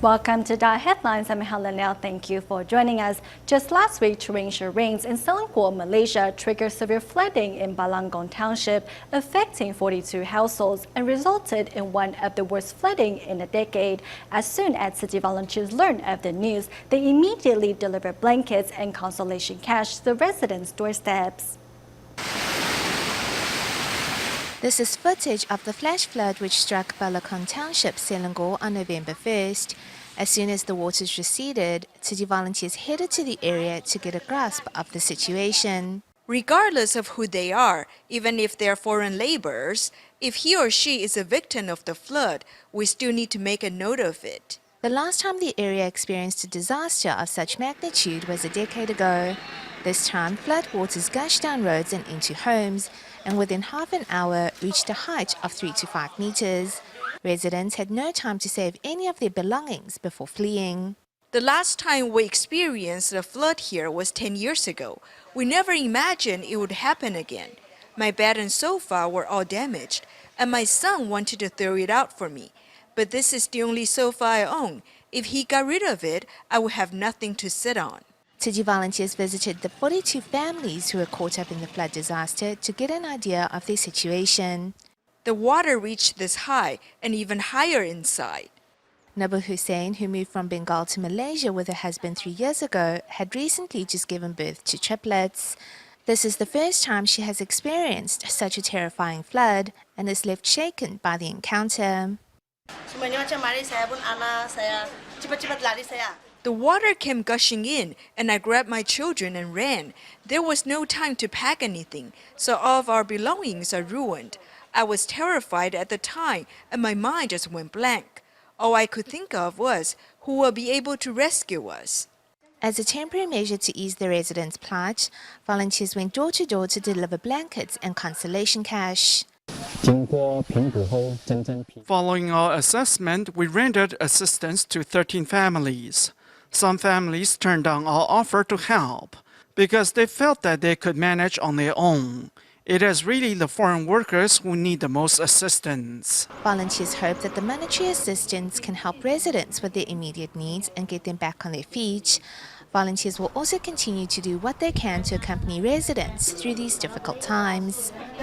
Welcome to Dot Headlines. I'm Helen Liao. Thank you for joining us. Just last week, torrential rains in Selangor, Malaysia, triggered severe flooding in Balangong Township, affecting 42 households and resulted in one of the worst flooding in a decade. As soon as city volunteers learned of the news, they immediately delivered blankets and consolation cash to the residents' doorsteps. This is footage of the flash flood which struck Balangong Township, Selangor on November 1st. As soon as the waters receded, city volunteers headed to the area to get a grasp of the situation. Regardless of who they are, even if they're foreign laborers, if he or she is a victim of the flood, we still need to make a note of it. The last time the area experienced a disaster of such magnitude was a decade ago. This time, flood waters gushed down roads and into homes, and within half an hour reached a height of 3 to 5 meters. Residents had no time to save any of their belongings before fleeing. The last time we experienced a flood here was 10 years ago. We never imagined it would happen again. My bed and sofa were all damaged, and my son wanted to throw it out for me. But this is the only sofa I own. If he got rid of it, I would have nothing to sit on. City volunteers visited the 42 families who were caught up in the flood disaster to get an idea of their situation. The water reached this high and even higher inside. Nabil Hussein, who moved from Bengal to Malaysia with her husband 3 years ago, had recently just given birth to triplets. This is the first time she has experienced such a terrifying flood and is left shaken by the encounter. The water came gushing in, and I grabbed my children and ran. There was no time to pack anything, so all of our belongings are ruined. I was terrified at the time, and my mind just went blank. All I could think of was, who will be able to rescue us? As a temporary measure to ease the residents' plight, volunteers went door to door to deliver blankets and consolation cash. Following our assessment, we rendered assistance to 13 families. Some families turned down our offer to help because they felt that they could manage on their own. It is really the foreign workers who need the most assistance. Volunteers hope that the monetary assistance can help residents with their immediate needs and get them back on their feet. Volunteers will also continue to do what they can to accompany residents through these difficult times.